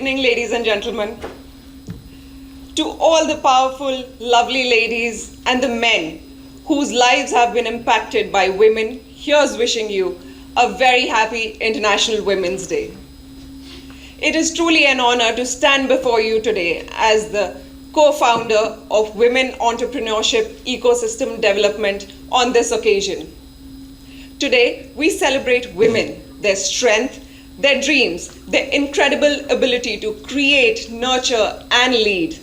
evening, ladies and gentlemen. To all the powerful, lovely ladies and the men whose lives have been impacted by women, here's wishing you a very happy International Women's Day. It is truly an honor to stand before you today as the co-founder of Women Entrepreneurship Ecosystem Development on this occasion. Today, we celebrate women, their strength, their dreams, their incredible ability to create, nurture, and lead.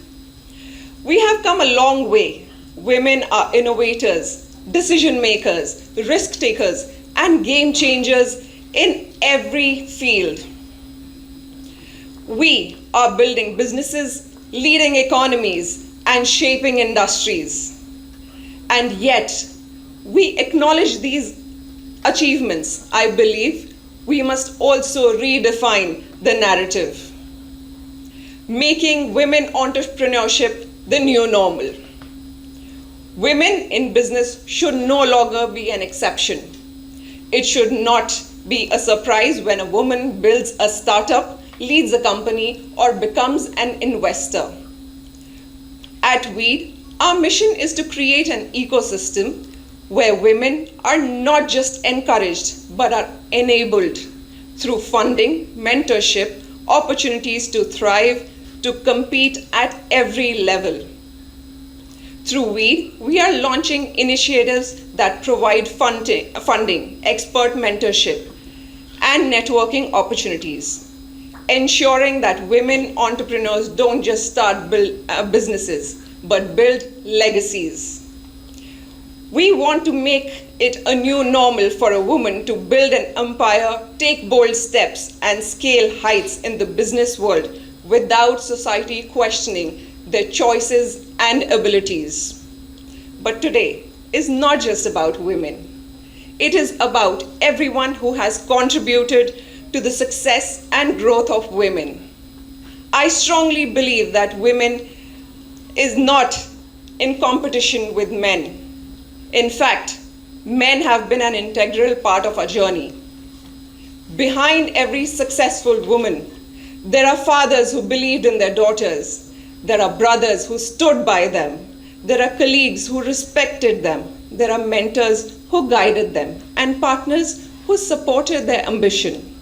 We have come a long way. Women are innovators, decision makers, risk takers, and game changers in every field. We are building businesses, leading economies, and shaping industries. And yet, we acknowledge these achievements. I believe we must also redefine the narrative, making women entrepreneurship the new normal. Women in business should no longer be an exception. It should not be a surprise when a woman builds a startup, leads a company, or becomes an investor. At W.E.E.D, our mission is to create an ecosystem where women are not just encouraged but are enabled through funding, mentorship, opportunities to thrive, to compete at every level. Through W.E.E.D, we are launching initiatives that provide funding, expert mentorship, and networking opportunities, ensuring that women entrepreneurs don't just start businesses, but build legacies. We want to make it a new normal for a woman to build an empire, take bold steps, and scale heights in the business world without society questioning their choices and abilities. But today is not just about women. It is about everyone who has contributed to the success and growth of women. I strongly believe that women is not in competition with men. In fact, men have been an integral part of our journey. Behind every successful woman, there are fathers who believed in their daughters. There are brothers who stood by them. There are colleagues who respected them. There are mentors who guided them, and partners who supported their ambition.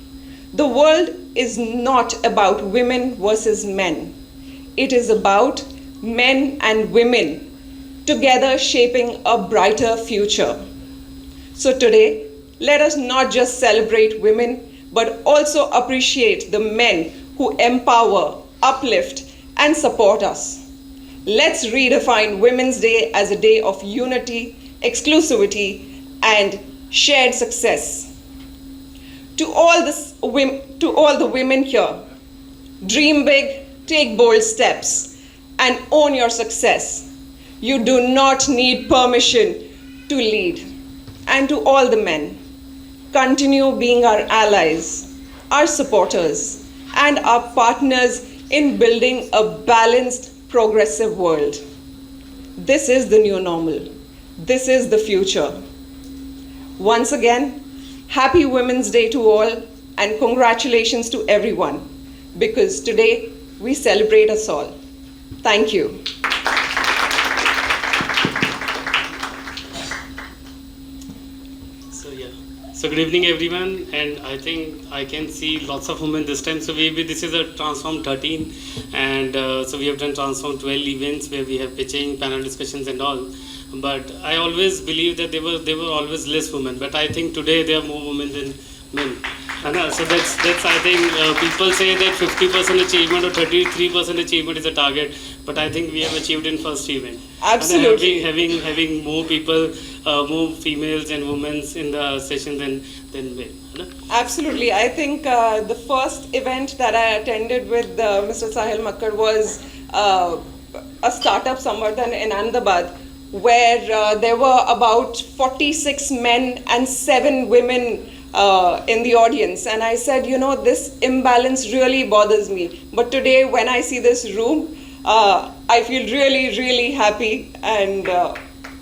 The world is not about women versus men. It is about men and women together shaping a brighter future. So today, let us not just celebrate women, but also appreciate the men who empower, uplift, and support us. Let's redefine Women's Day as a day of unity, exclusivity, and shared success. To all the women here, dream big, take bold steps, and own your success. You do not need permission to lead. And to all the men, continue being our allies, our supporters, and our partners in building a balanced, progressive world. This is the new normal. This is the future. Once again, happy Women's Day to all, and congratulations to everyone, because today we celebrate us all. Thank you. So good evening everyone, and I think I can see lots of women this time. So maybe this is a Transform 13, and so we have done Transform 12 events where we have pitching, panel discussions and all. But I always believe that there were always less women, but I think today there are more women than men. So that's I think people say that 50% achievement or 33% achievement is a target, but I think we have achieved in first event. Absolutely. And having more people, more females and women in the session than men. Absolutely. I think the first event that I attended with Mr. Sahil Makkar was a startup somewhere in Ahmedabad, where there were about 46 men and 7 women in the audience, and I said, this imbalance really bothers me. But today, when I see this room, I feel really, really happy and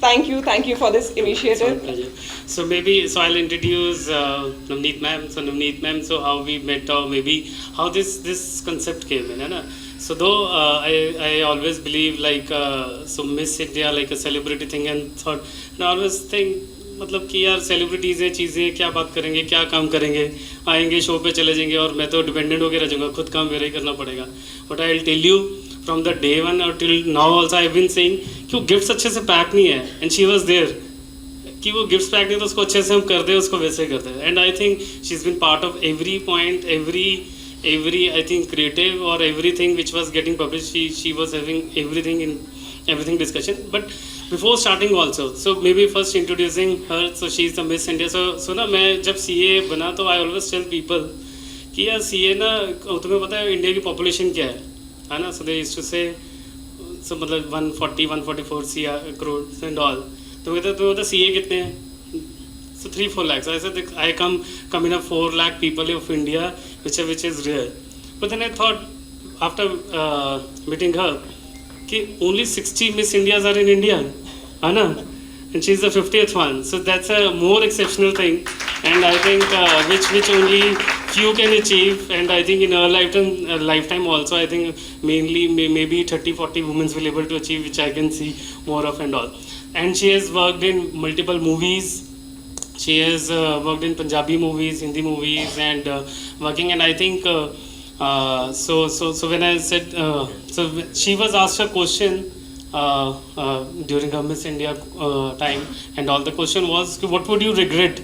Thank you for this It's my initiative. pleasure. So maybe, so I'll introduce Navneet ma'am. So Navneet ma'am, so how we met, or maybe how this concept came in, है ना? So though I always believe like so Miss India like a celebrity thing, and thought, and I always think मतलब कि यार celebrities है, चीज़ें क्या बात करेंगे, क्या काम करेंगे, आएंगे शो पे चले जाएंगे, और मैं तो डिपेंडेंट होकर रह जाऊँगा, खुद काम मेरा ही करना पड़ेगा. But I will tell you from the day one और till now also I been saying कि वो गिफ्ट्स अच्छे से पैक नहीं है, एंड शी वाज देयर कि वो गिफ्ट्स पैक नहीं तो उसको अच्छे से हम कर दे, उसको वैसे कर दे. And I think she is been part of every point, every I think creative or everything which was getting published, she was having everything discussion. But before starting also, so maybe first introducing her, so she is the Miss India. So ना मैं जब CA बना तो I always tell people कि यार CA ना, तुम्हें पता है इंडिया की पॉपुलेशन क्या है ना? So they used to say, so मतलब 144 crores and all. तो कहते तुम्हें CA कितने हैं? So 3-4 lakhs. I said I come in a 4 lakh people of India, which is rare. But then I thought after meeting her, कि only 60 Miss Indias are in India, है ना? And she's the 50th one. So that's a more exceptional thing, and I think which only few can achieve. And I think in her lifetime also, I think mainly maybe 30-40 women will able to achieve, which I can see more of and all. And she has worked in multiple movies. She has worked in Punjabi movies, Hindi movies, and working. And I think so when I said so she was asked a question during her Miss India time, and all the question was, what would you regret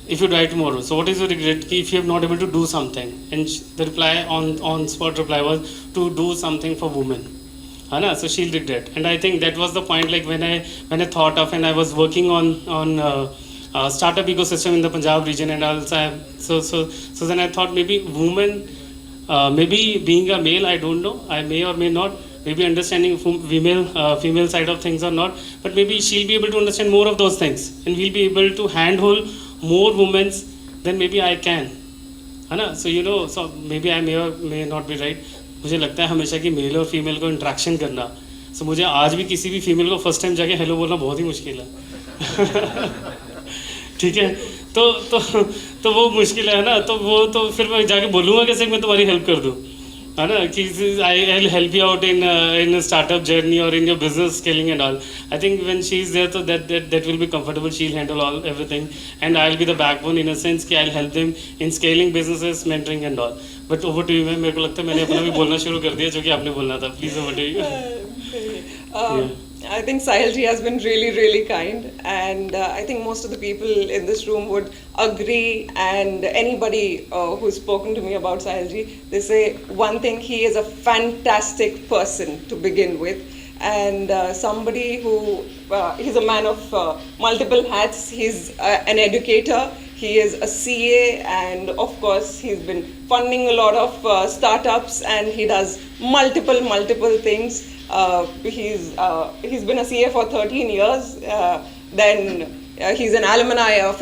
if you die tomorrow? So what is your regret if you have not able to do something? And the reply on spot reply was to do something for women. So she'll regret. And I think that was the point, like when I thought of, and I was working on startup ecosystem in the Punjab region, and also so then I thought maybe women, maybe being a male, I don't know, I may or may not, maybe understanding female side of things or not, but maybe she'll be able to understand more of those things, and we'll be able to handhold more women than maybe I can, है ना? So so maybe I may or may not be right. मुझे लगता है हमेशा कि mail और female को interaction करना, so मुझे आज भी किसी भी फीमेल को फर्स्ट टाइम जाके हेलो बोलना बहुत ही मुश्किल है. ठीक है, तो वो मुश्किल है ना, तो वो तो फिर मैं जाके बोलूँगा कैसे मैं तुम्हारी हेल्प कर दूँ, है ना? कि I will help you out in startup journey और in your business scaling and all. I think when she is there, तो that will be comfortable, she will handle all everything, and I will be the backbone in a sense कि I will help them in scaling businesses, mentoring and all. But over to you ma'am. मेरे को लगता है मैंने अपना भी बोलना शुरू कर दिया जो कि आपने बोलना था. Please over to you. I think Sahil ji has been really, really kind, and I think most of the people in this room would agree, and anybody who's spoken to me about Sahil ji, they say one thing: he is a fantastic person to begin with, and somebody who he's a man of multiple hats. He's an educator, he is a CA, and of course he's been funding a lot of startups, and he does multiple things. He's been a CA for 13 years. Then he's an alumni of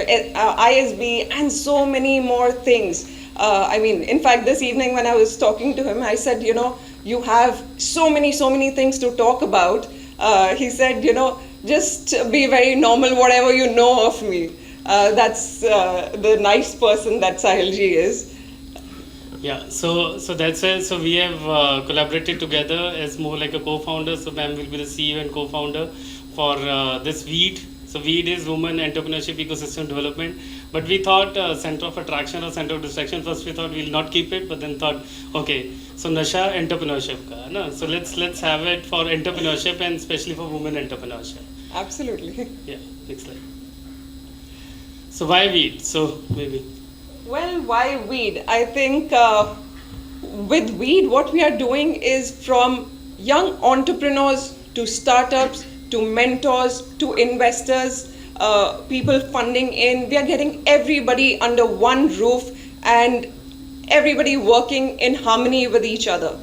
ISB and so many more things. I mean, in fact, this evening when I was talking to him, I said, you have so many things to talk about. He said, just be very normal, whatever you know of me. That's the nice person that Sahil ji is. Yeah, so that's it. So we have collaborated together as more like a co-founder. So ma'am will be the CEO and co-founder for this W.E.E.D. So W.E.E.D is Women Entrepreneurship Ecosystem Development. But we thought center of attraction or center of distraction. First we thought we'll not keep it, but then thought, okay, so Nasha entrepreneurship ka, na? So let's have it for entrepreneurship, and especially for women entrepreneurship. Absolutely. Yeah, next slide. So why W.E.E.D? So maybe. Well, why W.E.E.D? I think with W.E.E.D, what we are doing is from young entrepreneurs to startups to mentors to investors, people funding in. We are getting everybody under one roof and everybody working in harmony with each other.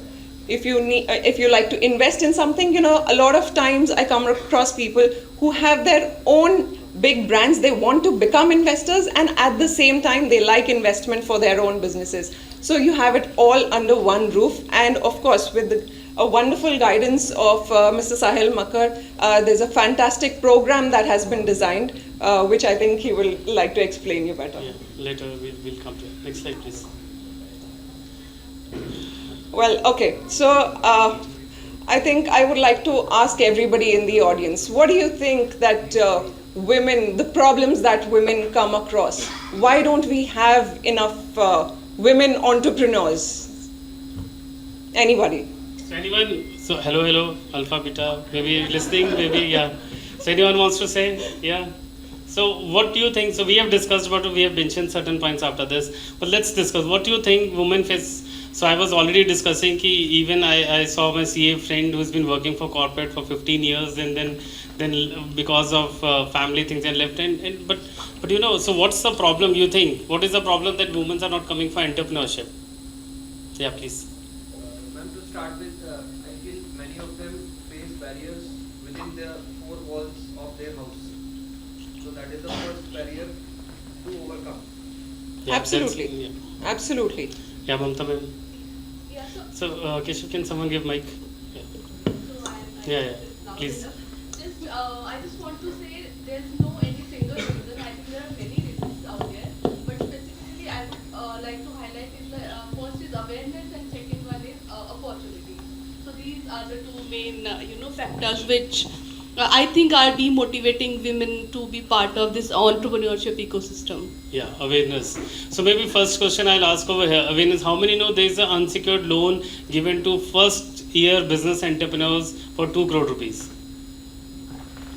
If you like to invest in something, a lot of times I come across people who have their own big brands. They want to become investors, and at the same time they like investment for their own businesses. So you have it all under one roof, and of course with a wonderful guidance of Mr. Sahil Makkar, there's a fantastic program that has been designed, which I think he will like to explain you better. Yeah, later we'll come to it. Next slide, please. Well, okay. So I think I would like to ask everybody in the audience, what do you think that women, the problems that women come across, why don't we have enough women entrepreneurs? Anybody? So anyone? So hello, Alpha, Beta, maybe listening, maybe, yeah. So anyone wants to say? Yeah. So what do you think? So we have discussed about it, we have mentioned certain points after this, but let's discuss. What do you think women face? So I was already discussing ki even I saw my CA friend who's been working for corporate for 15 years and then because of family things and left but you know, so what's the problem you think? What is the problem that women are not coming for entrepreneurship? Yeah, please. Ma'am, to start with, I feel many of them face barriers within the four walls of their house. So that is the first barrier to overcome. Yeah, Absolutely. Yeah. Absolutely. Yeah, Mamta ma'am. Yeah, So, Keshav, can someone give mic? Yeah, yeah, please. I just want to say there's no any single reason. I think there are many reasons out there, but specifically I would like to highlight is first is awareness and second one is opportunity. So these are the two main factors which I think are demotivating women to be part of this entrepreneurship ecosystem. Yeah, awareness. So maybe first question I'll ask over here. Awareness, how many know there is an unsecured loan given to first year business entrepreneurs for 2 crore rupees?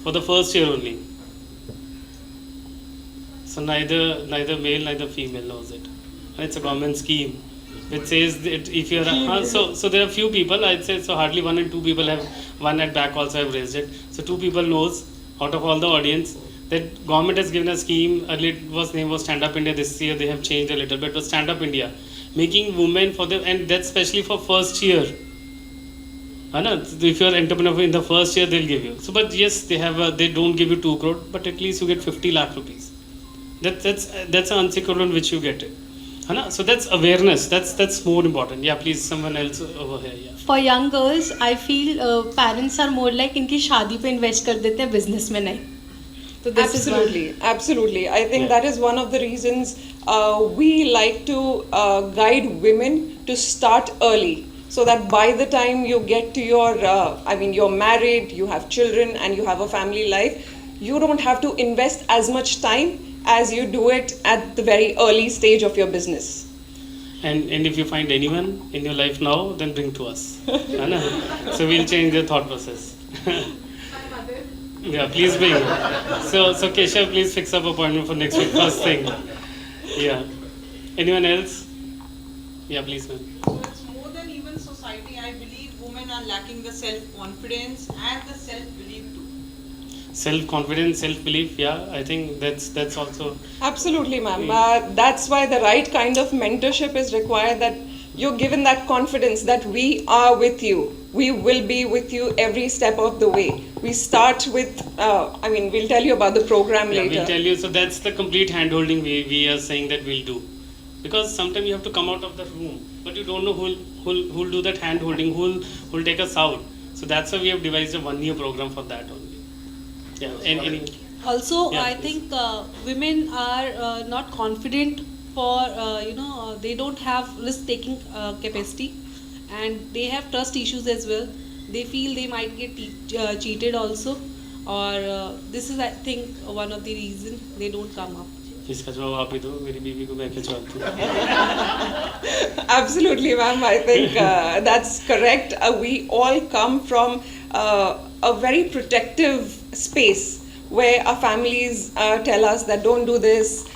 For the first year only. So neither male, neither female knows it. And it's a government scheme which says that if you're so there are few people, I'd say, so hardly 1 and 2 people have, one at back also have raised it. So 2 people knows out of all the audience that government has given a scheme. Earlier name was Stand Up India. This year they have changed a little bit, but Stand Up India, making women for them, and that's especially for first year. If you're an entrepreneur in the first year, they'll give you. So, but yes, they don't give you 2 crore, but at least you get 50 lakh rupees. That's an unsecured loan which you get it. So that's awareness. That's more important. Yeah, please, someone else over here. Yeah. For young girls, I feel parents are more like इनकी शादी पे invest कर देते हैं, business में नहीं. So this Absolutely. I think that is one of the reasons we like to guide women to start early, so that by the time you get to your, you're married, you have children, and you have a family life, you don't have to invest as much time as you do it at the very early stage of your business. And if you find anyone in your life now, then bring to us. So we'll change the thought process. Yeah, please bring. So Keshav, please fix up appointment for next week. First thing. Yeah. Anyone else? Yeah, please, ma'am. So it's more than even society. I believe women are lacking the self-confidence and the self-belief too. Self-confidence, self-belief, yeah, I think that's also... Absolutely, ma'am. That's why the right kind of mentorship is required, that you're given that confidence that we are with you. We will be with you every step of the way. We start with, we'll tell you about the program later. We'll tell you, so that's the complete hand-holding we are saying that we'll do. Because sometimes you have to come out of the room, but you don't know who'll do that hand-holding, who'll take us out. So that's why we have devised a 1-year program for that only. Yeah, Also, yeah, I please. think women are not confident for, they don't have risk-taking capacity, and they have trust issues as well. They feel they might get cheated also, or this is, I think, one of the reasons they don't come up. इसका जवाब आप ही दो, मेरी बीवी को मैं खिंचवाती हूँ. Absolutely, ma'am. I think that's correct. We all come from a very protective space where our families tell us that don't do this,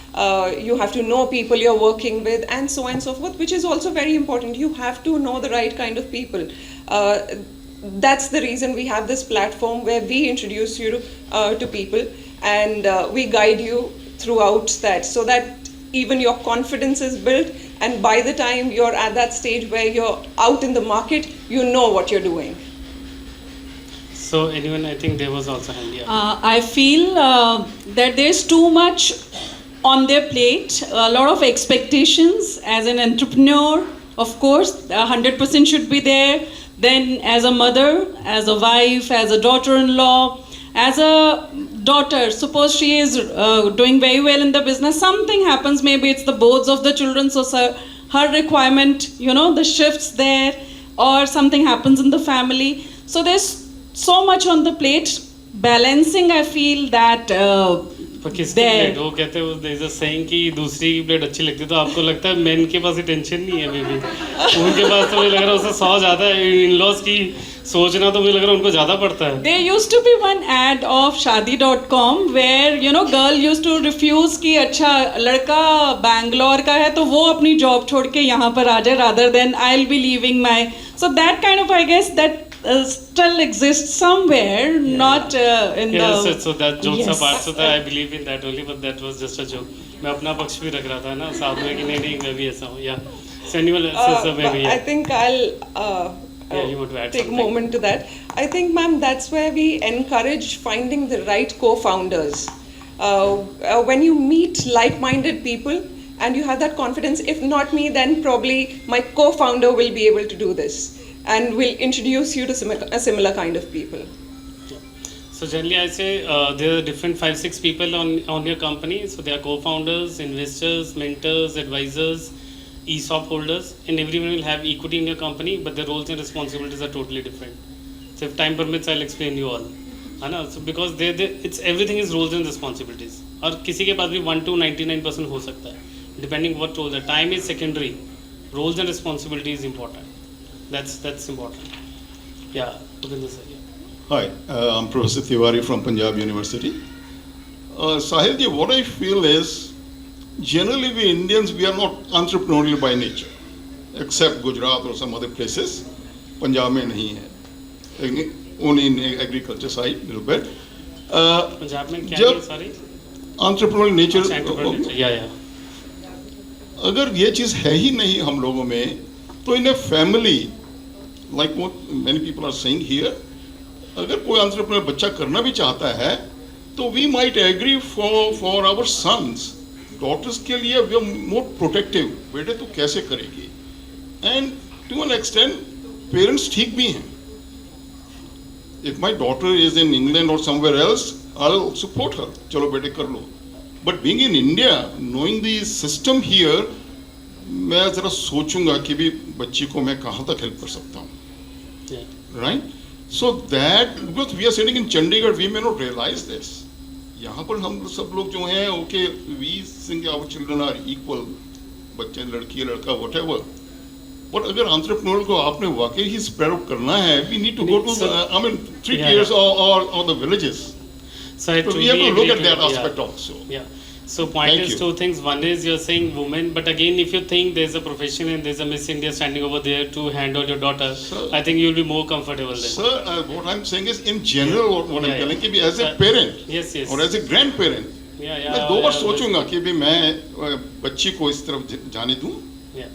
you have to know people you're working with, and so on and so forth, which is also very important. You have to know the right kind of people. That's the reason we have this platform where we introduce you to people, and we guide you throughout that, so that even your confidence is built, and by the time you're at that stage where you're out in the market, you know what you're doing. So anyone, I think there was also handy. I feel that there's too much on their plate, a lot of expectations as an entrepreneur, of course 100% should be there. Then as a mother, as a wife, as a daughter-in-law, as a daughter, suppose she is doing very well in the business, something happens, maybe it's the boards of the children, so her requirement, you know, the shifts there, or something happens in the family. So there's so much on the plate. Balancing, I feel that किसकी plate, वो कहते हैं there is a saying कि दूसरी की plate अच्छी लगती है, तो आपको लगता है मेन के पास टेंशन नहीं है बेबी, उनके पास तो मुझे लग रहा है उससे 100 ज़्यादा है, इन लॉज की सोचना तो मुझे लग रहा है उनको ज़्यादा पड़ता है. There used to be one ad of Shaadi.com where you know girl used to refuse कि अच्छा लड़का बैंगलोर का है तो वो अपनी जॉब छोड़ के यहाँ पर आ जाए rather than I'll be leaving my, so that kind of I guess that still exists somewhere, not in yes, the. So that jokes yes. apart, so that I believe in that only, but that was just a joke. मैं अपना पक्ष भी रख रहा था ना साथ में कि नहीं मैं भी ऐसा हूँ. Yeah. So anyone else is maybe. I think I'll you want to add take a something? moment to that. I think, ma'am, that's where we encourage finding the right co-founders. When you meet like-minded people and you have that confidence, if not me, then probably my co-founder will be able to do this. And will introduce you to a similar kind of people. So generally I say there are different 5-6 people on your company. So they are co-founders, investors, mentors, advisors, ESOP holders, and everyone will have equity in your company, but their roles and responsibilities are totally different. So if time permits, I'll explain you all. है ना? So because it's everything is roles and responsibilities. और किसी के पास भी 1 to 99% हो सकता है, depending what role. The time is secondary. Roles and responsibility is important. That's important. Yeah, Pupinder sir. Yeah. Hi, I'm Professor Tiwari from Punjab University. Sahil ji, what I feel is, generally we Indians, we are not entrepreneurial by nature, except Gujarat or some other places. Punjab में नहीं है. Only in agriculture side, little bit. Punjab में क्या है, sorry? Entrepreneurial nature. Yeah. अगर ये चीज़ है ही नहीं हम लोगों में, तो in a family, like what many people are saying here, अगर कोई entrepreneur बच्चा करना भी चाहता है, तो we might agree for our sons, daughters के लिए we are more protective. बेटे तू कैसे करेगी? And to an extent, parents ठीक भी हैं. If my daughter is in England or somewhere else, I'll support her. चलो बेटे कर लो. But being in India, knowing the system here, मैं ज़रा सोचूंगा कि भी बच्ची को मैं कहाँ तक हेल्प कर सकता हूँ. Right? So that, because we are sitting in Chandigarh, we may not realize this. यहाँ पर हम सब लोग जो हैं, okay, we think our children are equal, बच्चे लड़की लड़का whatever. But अगर entrepreneur को आपने वाकई ही spread out करना है, we need to go to the, 3 tiers or the villages. So we have to look at that aspect also. Yeah. So point is two things. One is you're saying women, but again, if you think there's a profession and there's a Miss India standing over there to handle your daughter, sir, I think you'll be more comfortable then. Sir, what I'm saying is in general, what I'm telling कि as a parent, yes, or as a grandparent, मैं 2 बार सोचूंगा कि भी मैं बच्ची को इस तरफ जाने दूं. Yeah,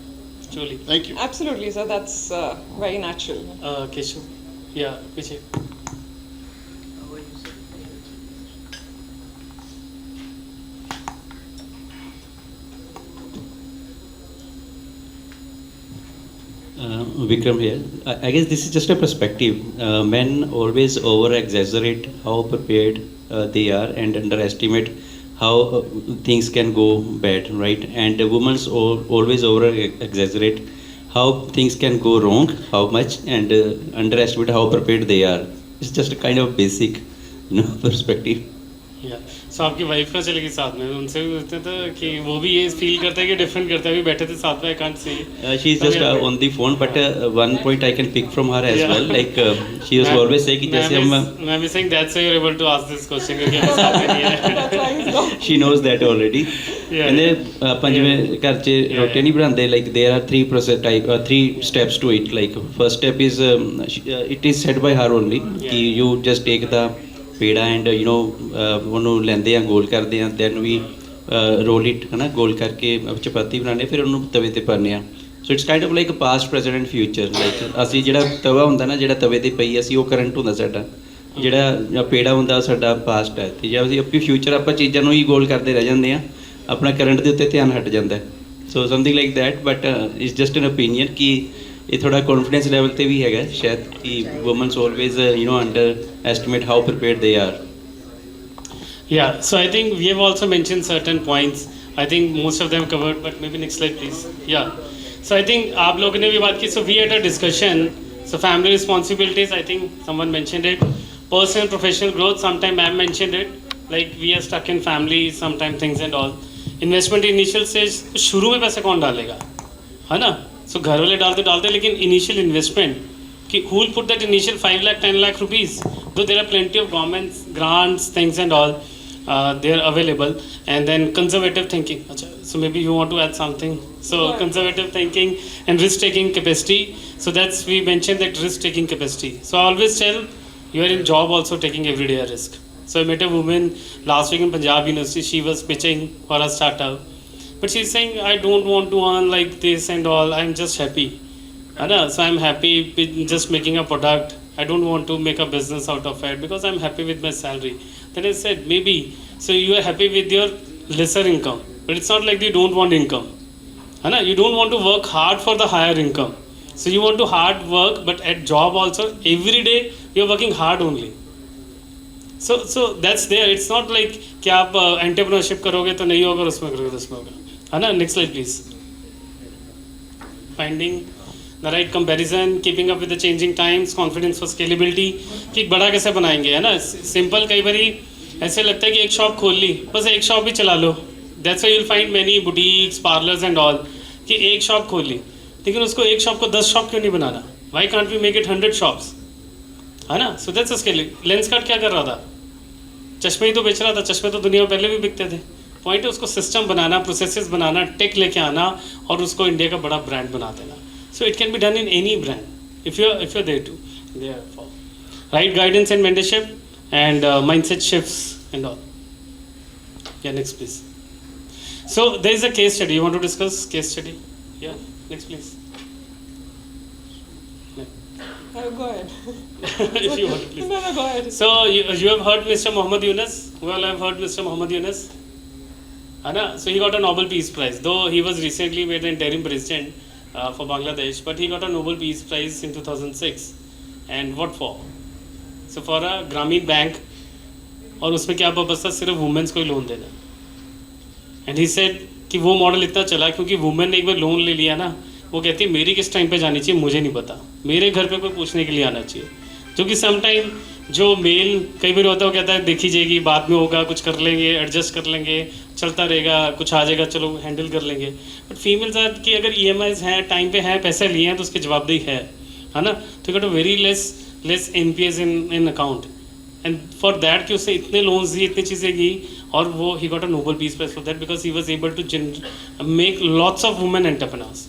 truly. Thank you. Absolutely, sir. That's very natural. Keshu, yeah, Piche. Vikram here. I guess this is just a perspective. Men always over-exaggerate how prepared they are and underestimate how things can go bad, right? And women always over-exaggerate how things can go wrong, how much, and underestimate how prepared they are. It's just a kind of basic, perspective. Yeah. So आपकी wife का चलेगी साथ में, उनसे भी पूछते थे कि वो भी ये फील करता है कि डिफरेंट करता है, अभी बैठे थे साथ में, I can't see. She is just on the phone, but one point I can pick from her as well. Like she was always saying कि जैसे हम. I'm saying that's why you're able to ask this question क्योंकि हम साथ में नहीं है. She knows that already. And पंजवें घर चे रोटी नहीं बनाते. Like there are 3 steps to it. Like first step is it is said by her only कि you just take the peda and ਉਹਨੂੰ ਲੈਂਦੇ ਆ ਗੋਲ ਕਰਦੇ ਆ ਦੈਨ ਵੀ ਰੋਲ ਇਟ ਹੈ ਨਾ ਗੋਲ ਕਰਕੇ ਚਪਾਤੀ ਬਣਾਉਂਦੇ ਫਿਰ ਉਹਨੂੰ ਤਵੇ ਤੇ ਪਾਉਂਦੇ ਆ so it's kind of like past present and future like ਅਸੀਂ ਜਿਹੜਾ ਤਵਾ ਹੁੰਦਾ ਨਾ ਜਿਹੜਾ ਤਵੇ ਤੇ ਪਈ ਅਸੀਂ ਉਹ ਕਰੰਟ ਹੁੰਦਾ ਸਾਡਾ ਜਿਹੜਾ ਪੇੜਾ ਹੁੰਦਾ ਸਾਡਾ ਪਾਸਟ ਹੈ ਤੇ ਜੇ ਅਸੀਂ ਆਪਣੀ ਫਿਊਚਰ ਆਪਾਂ ਚੀਜ਼ਾਂ ਨੂੰ ਹੀ ਗੋਲ ਕਰਦੇ ਰਹਿ ਜਾਂਦੇ ਆ ਆਪਣਾ ਕਰੰਟ ਦੇ ਉੱਤੇ ਧਿਆਨ ਹਟ ਜਾਂਦਾ so something like that, but it's just an opinion कि ये थोड़ा कॉन्फिडेंस लेवल ते भी हैगा शायद कि womens always underestimate how prepared they are. Yeah, so I think we have also mentioned certain points. I think most of them covered, but maybe next slide, please. Yeah. So I think आप लोगों ने भी बात की. So we had a discussion. So family responsibilities, I think someone mentioned it. Personal professional growth, sometime I mentioned it. Like we are stuck in family, sometime things and all. Investment initial stage, शुरू में पैसा कौन डालेगा, है ना? So घर वाले डालते लेकिन initial investment कि who will put that initial 5 lakh 10 lakh rupees? Though there are plenty of governments grants things and all. They are available. And then conservative thinking. So maybe you want to add something. So conservative thinking and risk taking capacity. So that's, we mentioned that risk taking capacity. So I always tell you are in job also taking everyday a risk. So I met a woman last week in Punjab University. She was pitching for a startup, but she's saying I don't want to earn like this and all. I'm just happy. So I'm happy with just making a product. I don't want to make a business out of it because I'm happy with my salary. Then I said, maybe, so you are happy with your lesser income, but it's not like you don't want income. You don't want to work hard for the higher income. So you want to hard work, but at job also, every day you're working hard only. So that's there. It's not like कि आप entrepreneurship करोगे तो नहीं होगा, उसमें करोगे तो उसमें होगा. Next slide please. Finding the right comparison, keeping up with the changing times, confidence for scalability. कि बड़ा कैसे बनाएंगे, है ना? Simple कई बारी ऐसे लगता है कि एक शॉप खोल ली, बस एक शॉप ही चला लो. That's why you'll find many boutiques, parlors and all. कि एक शॉप खोल ली, लेकिन उसको एक शॉप को 10 शॉप क्यों नहीं बनाना? Why can't we make it 100 shops? है ना? So that's a scaling. Lenskart क्या कर रहा था? चश्मे ही तो बेच रहा था. चश्मे तो दुनिया में पहले भी बिकते थे. पॉइंट है उसको सिस्टम बनाना, प्रोसेसेस बनाना, टेक लेके आना और उसको इंडिया का बड़ा ब्रांड बना देना. So it can be done in any brand if you're there too. Therefore, right guidance and mentorship and mindset shifts and all. Yeah, next please. So there is a case study. You want to discuss case study? Yeah, next please. Go ahead. If you want to please. No, go ahead. So you have heard Mr. Mohammed Yunus? Well, I've heard Mr. Mohammed Yunus. So he got a Nobel Peace Prize, though he was recently made the interim president for Bangladesh, but he got a Nobel Peace Prize in 2006. And what for? So for a Grameen Bank, और उसमें क्या purpose था? सिर्फ women's को ही loan देना. And he said कि वो model इतना चला क्योंकि वुमेन ने एक बार लोन ले लिया ना, वो कहती है मेरी किस टाइम पे जानी चाहिए मुझे नहीं पता, मेरे घर पे कोई पूछने के लिए आना चाहिए. जो कि सम टाइम जो मेल कई बार होता है वो कहता है देखी जाएगी, बाद में होगा, कुछ कर लेंगे, एडजस्ट कर लेंगे, चलता रहेगा, कुछ आ जाएगा, चलो हैंडल कर लेंगे. बट फीमेल्स आर कि अगर EMIs हैं, टाइम पे हैं, पैसे लिए हैं तो उसकी जवाबदेही है ना. तो got a very less NPS in account. And for that कि उसने इतने लोन्स दिए, इतनी चीज़ें की, और वो ही got a Nobel peace prize for that because he was able to make lots of women entrepreneurs,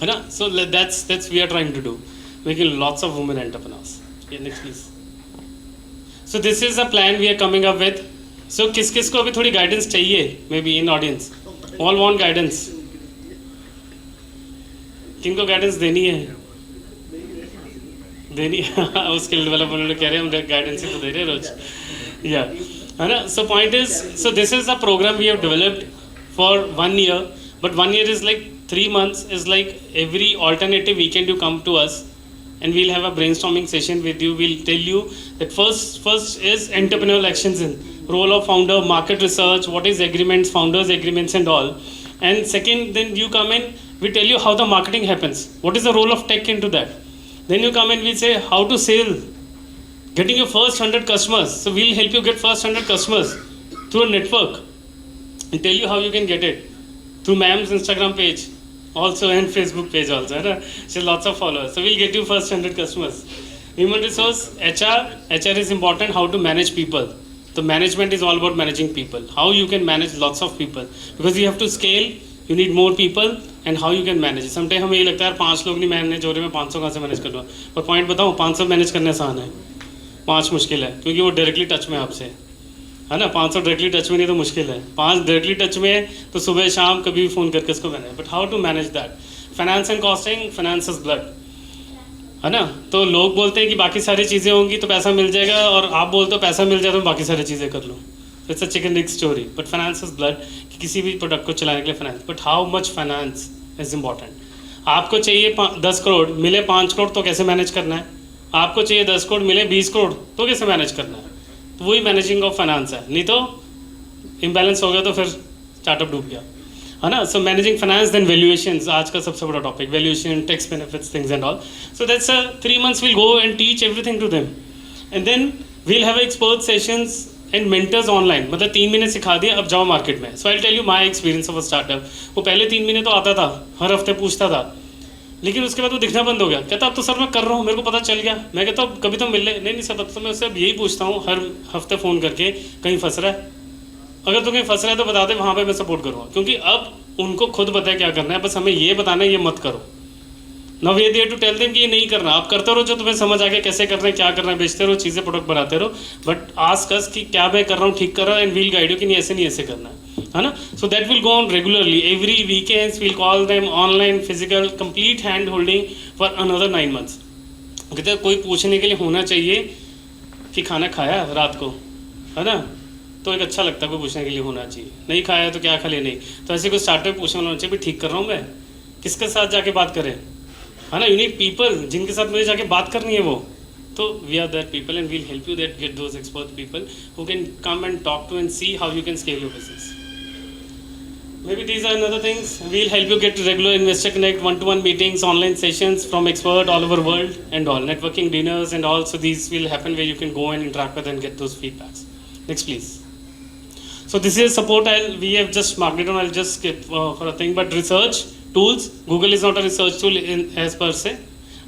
है ना. So that's we are trying to do, making lots of women entrepreneurs. Next please. So this is a plan we are coming up with. सो किस को अभी थोड़ी guidance चाहिए? Maybe in audience all want guidance. किनको guidance देनी है? वो स्किल डेवलपमेंट कह रहे हैं, हम गाइडेंस ही तो दे रहे हैं रोज. या है ना. So point is, so this is a program we have developed for 1 year, but 1 year is like 3 months is like every alternative weekend you come to us and we'll have a brainstorming session with you. We'll tell you that first is entrepreneurial actions in role of founder, market research, what is agreements, founders agreements and all. And second, then you come in, we tell you how the marketing happens, what is the role of tech into that. Then you come in, we say how to sell, getting your first 100 customers. So we'll help you get first 100 customers through a network and tell you how you can get it through ma'am's Instagram page also and Facebook page also. Right? She has lots of followers. So we'll get you first 100 customers. Human resource, HR is important, how to manage people. The management is all about managing people. How you can manage lots of people. Because you have to scale, you need more people and how you can manage. Sometimes हमें ये लगता है 5 लोग नहीं manage हो रहे, मैं 500 कहाँ से मैनेज कर लूँ. पर पॉइंट बताऊँ, 500 मैनेज करने आसान है, 5 मुश्किल है, क्योंकि वो डायरेक्टली टच में आपसे है ना. 500 डायरेक्टली टच में नहीं तो मुश्किल है, 5 डायरेक्टली टच में है तो सुबह शाम कभी भी फ़ोन करके उसको manage. But how to manage that? Finance and costing, finance is blood, है ना. तो लोग बोलते हैं कि बाकी सारी चीज़ें होंगी तो पैसा मिल जाएगा, और आप बोलते हो पैसा मिल जाए तो बाकी सारी चीज़ें कर लो. It's a chicken egg story, but finance is blood, कि किसी भी प्रोडक्ट को चलाने के लिए finance, but how much finance is important. आपको चाहिए 10 करोड़, मिले 5 करोड़, तो कैसे मैनेज करना है? आपको चाहिए 10 करोड़, मिले 20 करोड़, तो कैसे मैनेज करना है? तो वही मैनेजिंग ऑफ फाइनेंस है. नहीं तो इम्बैलेंस हो गया तो फिर स्टार्टअप डूब गया, है ना. सो मैनेजिंग फाइनेंस, देन वैल्यूएशंस, आज का सबसे बड़ा topic, valuation, tax benefits, things and all. So that's 3 months we'll go and teach everything to them, and then we'll have expert sessions and mentors online. मतलब 3 महीने सिखा दिए, अब जाओ मार्केट में. So I tell you my experience of a startup. वो पहले 3 महीने तो आता था, हर हफ्ते पूछता था, लेकिन उसके बाद वो दिखना बंद हो गया. कहता अब तो सर मैं कर रहा हूँ, मेरे को पता चल गया. मैं कहता हूँ कभी तो मिल ले. नहीं सर, अब तो मैं उससे अब यही पूछता हूँ हर हफ्ते फ़ोन करके, कहीं फंस रहा है? अगर तो कहीं फंस रहा है तो बता दे, वहाँ पर मैं सपोर्ट करूँगा. क्योंकि अब उनको खुद पता है क्या करना है, बस हमें ये बताना है ये मत करो. Now we are there to tell them कि ये नहीं करना. आप करते रहो जो तुम्हें समझ आ गया कैसे करना है, क्या करना है, बेचते रहो चीज़ें, प्रोडक्ट बनाते रहो, बट आस्क अस कि क्या मैं कर रहा हूँ ठीक कर रहा हूँ, एंड वील गाइड यू कि नहीं ऐसे करना है ना. So that will go on regularly. Every weekends we'll call them online, physical, complete hand holding for another 9 months. कहते कोई पूछने के लिए होना चाहिए कि खाना खाया रात को, है ना, तो एक अच्छा लगता है. कोई पूछने के लिए होना चाहिए. नहीं खाया तो क्या खा ले, नहीं तो ऐसे कोई स्टार्टअप पूछने होना चाहिए भी ठीक कर रहा हूँ मैं, किसके साथ जाके बात करें, है ना. यू नीड पीपल जिनके साथ मुझे जाके बात करनी है वो. तो we are that people and we'll help you that get those expert people who can come and talk to and see how you can scale your business. Maybe these are another things. We'll help you get regular investor connect, one-to-one meetings, online sessions from expert all over world and all, networking dinners and all. So these will happen where you can go and interact with and get those feedbacks. Next, please. So this is support. We have just marked it on. I'll just skip for a thing. But research tools. Google is not a research tool as per se,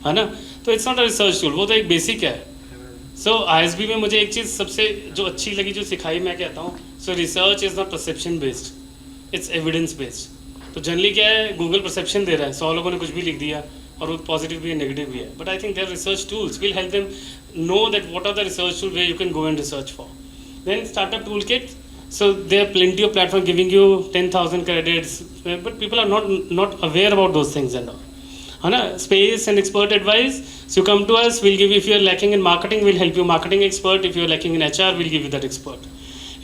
है ना. तो it's not a research tool. वो तो एक basic है. So ISB में मुझे एक चीज़ सबसे जो अच्छी लगी, जो सिखाई, मैं कहता हूँ, so research is not perception based. It's evidence based. तो जनरली क्या है, गूगल परसेप्शन दे रहा है, 100 लोगों ने कुछ भी लिख दिया और वो पॉजिटिव भी है नेगेटिव भी है. But I think there research tools will help them know that what are the research tool where you can go and research for. Then startup tool kit. So there are plenty of platforms giving you 10,000 credits, but people are not aware about those things and all. है ना. Space and expert advice. So you come to us, we'll give you, if you are lacking in marketing, we'll help you marketing expert. If you are lacking in HR, we'll give you that expert.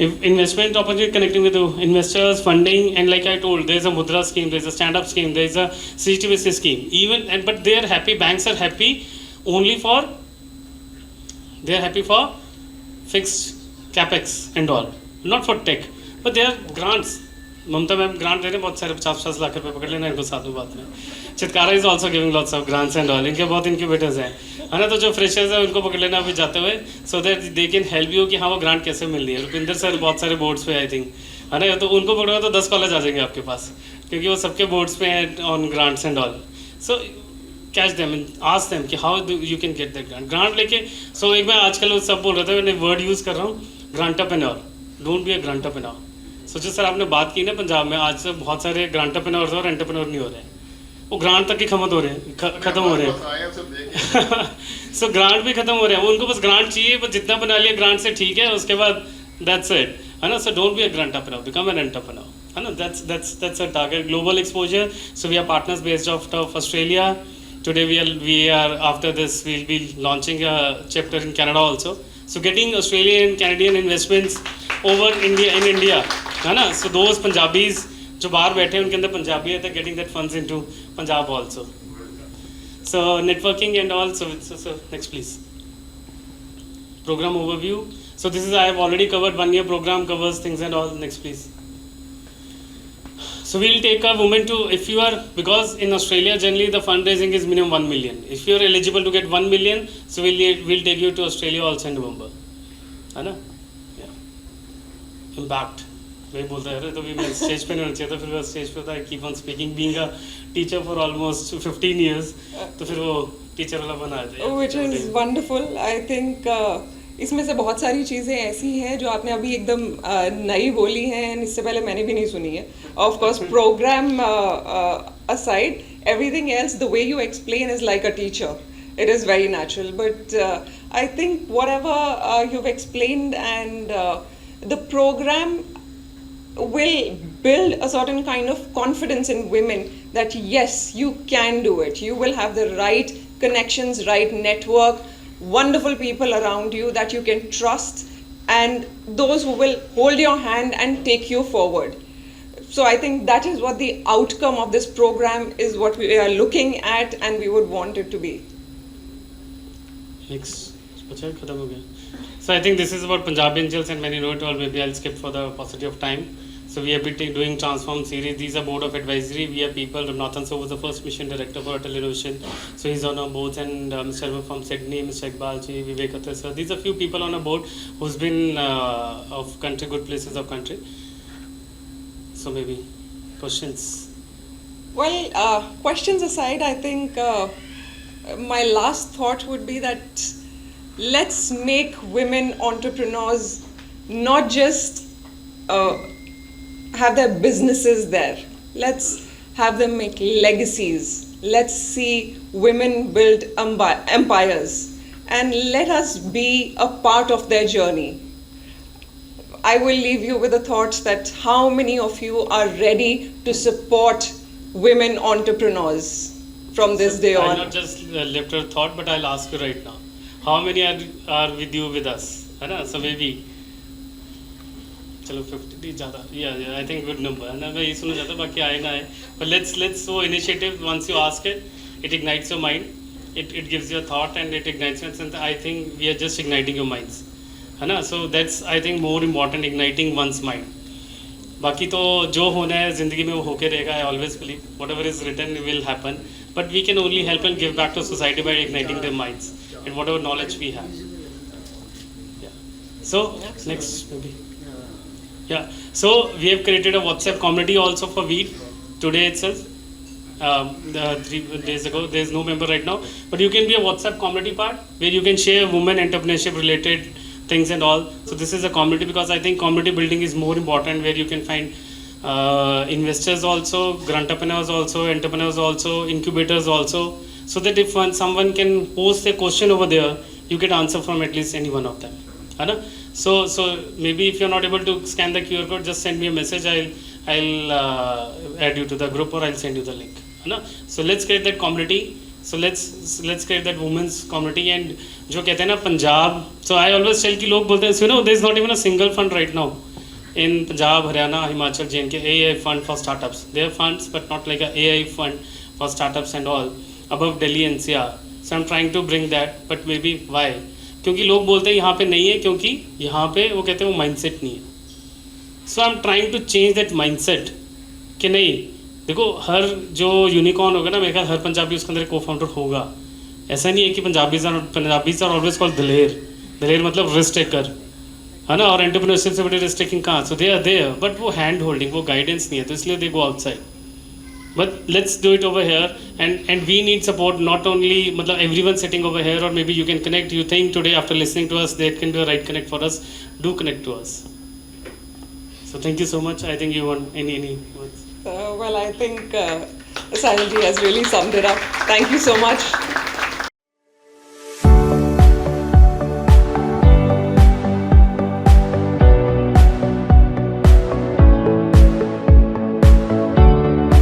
If investment opportunity, connecting with investors, funding, and like I told, there is a Mudra scheme, there is a stand-up scheme, there is a CGTVC scheme. But they are happy. Banks are happy only for, they are happy for fixed capex and all. Not for tech, but there are grants. Mamata ma'am grant दे रहे हैं बहुत सारे, 50-50 लाख रुपए पकड़ लेना इनको साथ में बाद में. Chitkara is also giving lots of grants and all. इनके बहुत इनक्यूबेटर्स हैं, है ना. तो जो फ्रेशर्स हैं उनको पकड़ लेना अभी जाते हुए, so that they can help you कि हाँ वो ग्रांट कैसे मिल रही है. रुपिंदर सर बहुत सारे बोर्ड्स पे आई थिंक, है ना. तो उनको पकड़ोगे तो 10 कॉलेज आ जाएंगे आपके पास, क्योंकि वो सबके बोर्ड्स पे हैं on grants and all. So catch them and ask them कि how you can get that grant लेके. सो एक मैं आजकल सब बोल रहा था, मैंने वर्ड यूज़ कर रहा हूँ, ग्रांटरप्रेन्योर. Don't be a ग्रांटरप्रेन्योर. सोचो सर आपने बात की ना, पंजाब में आज से बहुत सारे ग्रांटरप्रेन्योर्स और एंटरप्रेन्योर नहीं हो रहे हैं, वो ग्रांट तक ही खत्म हो रहे हैं. सो ग्रांट भी खत्म हो रहे हैं, वो उनको बस ग्रांट चाहिए, बस जितना बना लिया ग्रांट से ठीक है, उसके बाद दैट्स इट, है ना. So don't be a grantrepreneur, become an entrepreneur, है ना. That's a target. Global exposure. So we are partners based out of Australia. Today we are after this we'll be launching a chapter in Canada also. So getting Australian and Canadian investments over India, है ना. So those Punjabis जो बाहर बैठे हैं उनके अंदर पंजाबी है, तो getting that funds into Punjab also. So networking and all. So next please. Program overview. So this is, I have already covered 1 year program, covers things and all. Next please. So we'll take a woman to, if you are, because in Australia generally the fundraising is minimum 1 million. If you are eligible to get 1 million, so we'll take you to Australia also in November, है ना. Impact. वही बोलता है तो भी मैं stage पे नहीं होना चाहिए, तो फिर मैं स्टेज पे होता है, keep on speaking, being a teacher for almost 15 years, तो फिर वो टीचर वाला बना दिया. Which is wonderful. I think इसमें से बहुत सारी चीज़ें ऐसी हैं जो आपने अभी एकदम नई बोली हैं, इससे पहले मैंने भी नहीं सुनी है. Of course, program aside, everything else, the way you explain is like a teacher. It is very natural. But I think whatever you've explained and the program will build a certain kind of confidence in women that yes, you can do it. You will have the right connections, right network, wonderful people around you that you can trust, and those who will hold your hand and take you forward. So I think that is what the outcome of this program is, what we are looking at and we would want it to be. Next. So I think this is about Punjab Angels, and many know it all. Maybe I'll skip for the paucity of time. So we have been doing Transform series. These are board of advisory. We have people. Ramnathan sir was the first mission director for Atal Innovation. So he's on our boards, and Mr. Sharma from Sydney, Mr. Iqbal ji, Vivek Atta sir. These are few people on a board who's been of country, good places of country. So maybe questions. Well, questions aside, I think my last thought would be that let's make women entrepreneurs not just have their businesses there. Let's have them make legacies. Let's see women build empires, and let us be a part of their journey. I will leave you with the thoughts that how many of you are ready to support women entrepreneurs from this day on? I'll not just left your thought, but I'll ask you right now. How many are with you with us? So maybe, chalo 50 ज़्यादा. Yeah, I think good number. मैं ये सुनना चाहता हूँ, बाकी आए ना आए. But let's so initiative. Once you ask it, it ignites your mind. It gives you a thought and it ignites your sense. I think we are just igniting your minds. है ना? So that's I think more important, igniting one's mind. बाकी तो जो होना है ज़िंदगी में वो होके रहेगा. I always believe whatever is written will happen. But we can only help and give back to society by igniting their minds and whatever knowledge we have. Yeah. So next maybe. Yeah. So we have created a WhatsApp community also for W.E.E.D today itself. 3 days ago. There is no member right now, but you can be a WhatsApp community part where you can share women entrepreneurship related things and all. So this is a community because I think community building is more important, where you can find investors also, grantpreneurs also, entrepreneurs also, incubators also, so that if someone can post a question over there, you get answer from at least any one of them. So maybe if you're not able to scan the QR code, just send me a message. I'll add you to the group or I'll send you the link. So let's create that community. So let's create that women's community. And जो कहते हैं ना Punjab, so I always tell कि लोग बोलते हैं, there's not even a single fund right now in Punjab, Haryana, Himachal, J&K, AI fund for startups. There are funds, but not like a AI fund for startups and all above Delhi NCR. So I'm trying to bring that, but maybe why? क्योंकि लोग बोलते हैं यहाँ पे नहीं है, क्योंकि यहाँ पे वो कहते हैं वो माइंडसेट नहीं है. So I am trying to change that mindset कि नहीं, देखो हर जो यूनिकॉर्न होगा ना, मेरे ख्याल हर पंजाबी उसके अंदर को फाउंडर होगा. ऐसा नहीं है कि पंजाबीज आर ऑलवेज कॉल्ड दलेर मतलब रिस्क टेकर, है ना. और एंटरप्रेन्योरशिप से बड़ी रिस्क टेकिंग कहाँ, so they are there, but वो हैंड होल्डिंग, वो गाइडेंस नहीं है, तो इसलिए they go outside. But let's do it over here, and we need support, not only everyone sitting over here, or maybe you can connect. You think today after listening to us that can be a right connect for us, do connect to us. So thank you so much. I think you want any words? Well, I think Sahil ji has really summed it up. Thank you so much.